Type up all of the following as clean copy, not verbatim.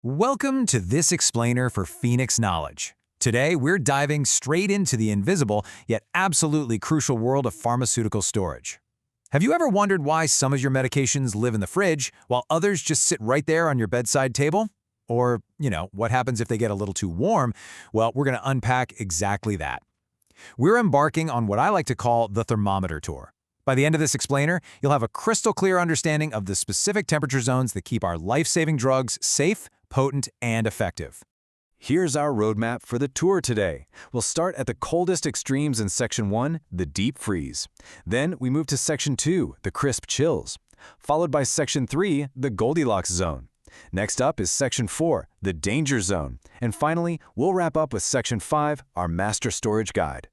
Welcome to this explainer for Phoenix.knowledge. Today, we're diving straight into the invisible, yet absolutely crucial world of pharmaceutical storage. Have you ever wondered why some of your medications live in the fridge, while others just sit right there on your bedside table? Or, what happens if they get a little too warm? Well, we're going to unpack exactly that. We're embarking on what I like to call the thermometer tour. By the end of this explainer, you'll have a crystal clear understanding of the specific temperature zones that keep our life-saving drugs safe, potent, and effective. Here's our roadmap for the tour today. We'll start at the coldest extremes in Section 1, the deep freeze. Then we move to Section 2, the crisp chills, followed by Section 3, the Goldilocks zone. Next up is Section 4, the danger zone. And finally, we'll wrap up with Section 5, our master storage guide.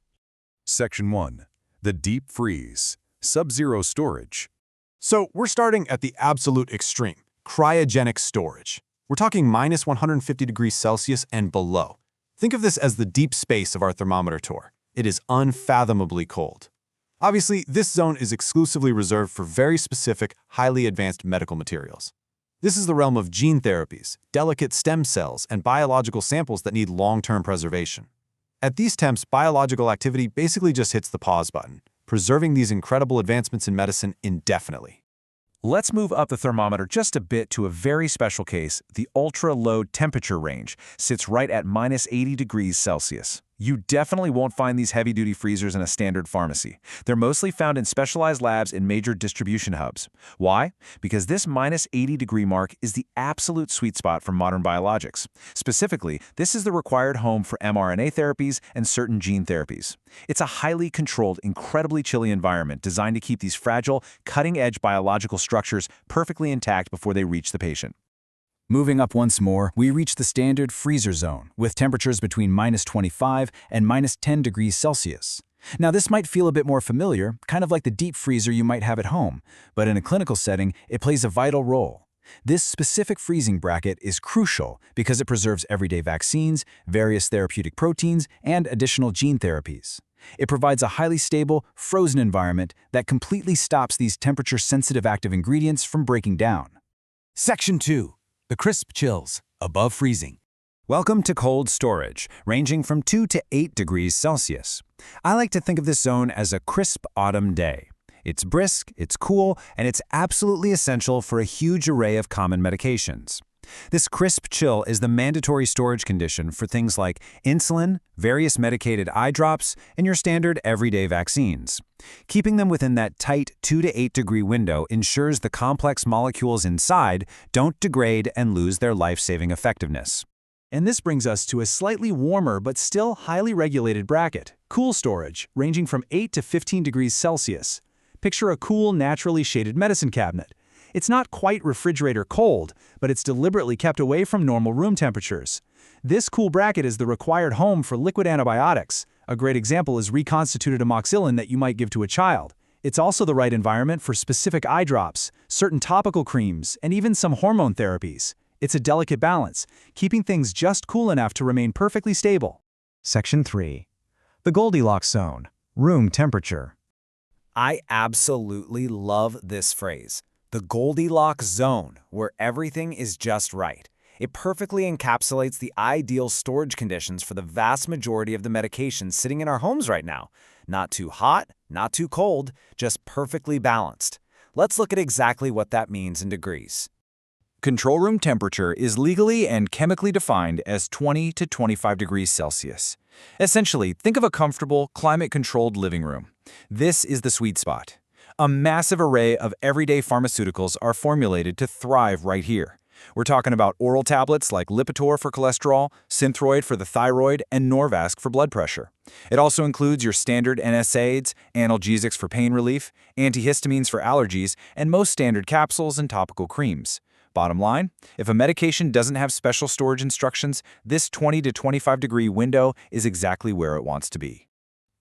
Section 1. The deep freeze. Sub-zero storage. So we're starting at the absolute extreme, cryogenic storage. We're talking minus 150 degrees Celsius and below. Think of this as the deep space of our thermometer tour. It is unfathomably cold. Obviously, this zone is exclusively reserved for very specific, highly advanced medical materials. This is the realm of gene therapies, delicate stem cells, and biological samples that need long-term preservation. At these temps, biological activity basically just hits the pause button, preserving these incredible advancements in medicine indefinitely. Let's move up the thermometer just a bit to a very special case. The ultra-low temperature range sits right at minus 80 degrees Celsius. You definitely won't find these heavy-duty freezers in a standard pharmacy. They're mostly found in specialized labs in major distribution hubs. Why? Because this minus 80-degree mark is the absolute sweet spot for modern biologics. Specifically, this is the required home for mRNA therapies and certain gene therapies. It's a highly controlled, incredibly chilly environment designed to keep these fragile, cutting-edge biological structures perfectly intact before they reach the patient. Moving up once more, we reach the standard freezer zone, with temperatures between minus 25 and minus 10 degrees Celsius. Now, this might feel a bit more familiar, kind of like the deep freezer you might have at home, but in a clinical setting, it plays a vital role. This specific freezing bracket is crucial because it preserves everyday vaccines, various therapeutic proteins, and additional gene therapies. It provides a highly stable, frozen environment that completely stops these temperature-sensitive active ingredients from breaking down. Section 2. The crisp chills, above freezing. Welcome to cold storage, ranging from 2 to 8 degrees Celsius. I like to think of this zone as a crisp autumn day. It's brisk, it's cool, and it's absolutely essential for a huge array of common medications. This crisp chill is the mandatory storage condition for things like insulin, various medicated eye drops, and your standard everyday vaccines. Keeping them within that tight 2 to 8 degree window ensures the complex molecules inside don't degrade and lose their life-saving effectiveness. And this brings us to a slightly warmer but still highly regulated bracket, cool storage, ranging from 8 to 15 degrees Celsius. Picture a cool, naturally shaded medicine cabinet. It's not quite refrigerator cold, but it's deliberately kept away from normal room temperatures. This cool bracket is the required home for liquid antibiotics. A great example is reconstituted amoxicillin that you might give to a child. It's also the right environment for specific eye drops, certain topical creams, and even some hormone therapies. It's a delicate balance, keeping things just cool enough to remain perfectly stable. Section 3. The Goldilocks zone, room temperature. I absolutely love this phrase. The Goldilocks zone, where everything is just right. It perfectly encapsulates the ideal storage conditions for the vast majority of the medications sitting in our homes right now. Not too hot, not too cold, just perfectly balanced. Let's look at exactly what that means in degrees. Control room temperature is legally and chemically defined as 20 to 25 degrees Celsius. Essentially, think of a comfortable, climate-controlled living room. This is the sweet spot. A massive array of everyday pharmaceuticals are formulated to thrive right here. We're talking about oral tablets like Lipitor for cholesterol, Synthroid for the thyroid, and Norvasc for blood pressure. It also includes your standard NSAIDs, analgesics for pain relief, antihistamines for allergies, and most standard capsules and topical creams. Bottom line, if a medication doesn't have special storage instructions, this 20 to 25 degree window is exactly where it wants to be.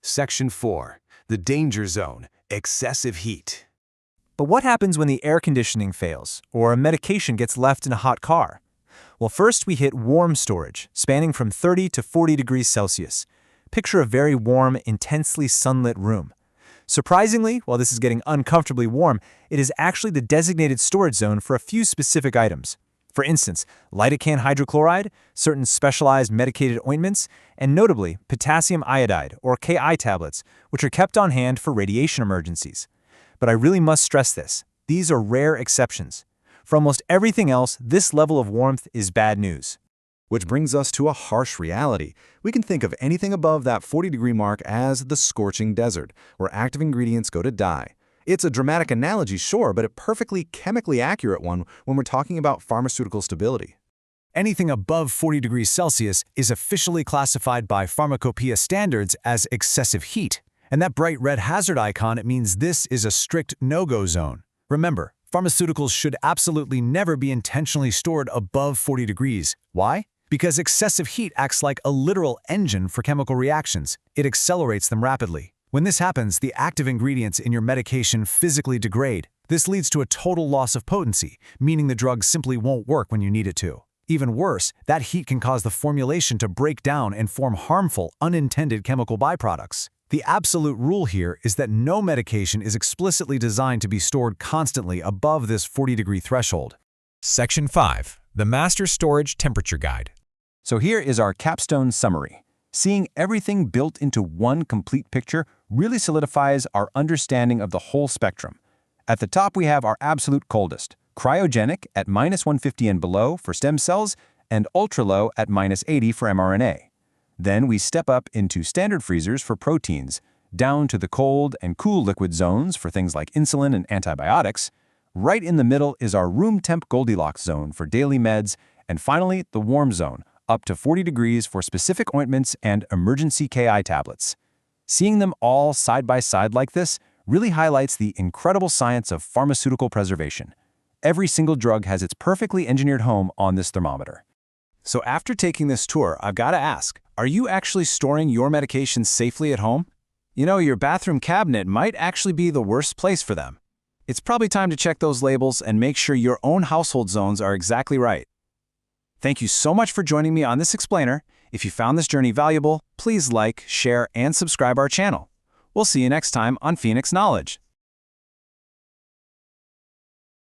Section 4. The danger zone. Excessive heat. But what happens when the air conditioning fails, or a medication gets left in a hot car? Well, first we hit warm storage, spanning from 30 to 40 degrees Celsius. Picture a very warm, intensely sunlit room. Surprisingly, while this is getting uncomfortably warm, it is actually the designated storage zone for a few specific items. For instance, lidocaine hydrochloride, certain specialized medicated ointments, and notably potassium iodide, or Ki tablets, which are kept on hand for radiation emergencies. But I really must stress this. These are rare exceptions. For almost everything else, this level of warmth is bad news. Which brings us to a harsh reality. We can think of anything above that 40-degree mark as the scorching desert, where active ingredients go to die. It's a dramatic analogy, sure, but a perfectly chemically accurate one when we're talking about pharmaceutical stability. Anything above 40 degrees Celsius is officially classified by pharmacopoeia standards as excessive heat. And that bright red hazard icon, it means this is a strict no-go zone. Remember, pharmaceuticals should absolutely never be intentionally stored above 40 degrees. Why? Because excessive heat acts like a literal engine for chemical reactions. It accelerates them rapidly. When this happens, the active ingredients in your medication physically degrade. This leads to a total loss of potency, meaning the drug simply won't work when you need it to. Even worse, that heat can cause the formulation to break down and form harmful, unintended chemical byproducts. The absolute rule here is that no medication is explicitly designed to be stored constantly above this 40-degree threshold. Section 5. The Master Storage Temperature Guide. So here is our capstone summary. Seeing everything built into one complete picture really solidifies our understanding of the whole spectrum. At the top, we have our absolute coldest, cryogenic at -150 and below for stem cells, and ultra-low at -80 for mRNA. Then we step up into standard freezers for proteins, down to the cold and cool liquid zones for things like insulin and antibiotics. Right in the middle is our room temp Goldilocks zone for daily meds, and finally the warm zone, up to 40 degrees for specific ointments and emergency Ki tablets. Seeing them all side by side like this really highlights the incredible science of pharmaceutical preservation. Every single drug has its perfectly engineered home on this thermometer. So after taking this tour, I've got to ask, are you actually storing your medications safely at home? You know, your bathroom cabinet might actually be the worst place for them. It's probably time to check those labels and make sure your own household zones are exactly right. Thank you so much for joining me on this explainer. If you found this journey valuable, please like, share, and subscribe our channel. We'll see you next time on Phoenix Knowledge.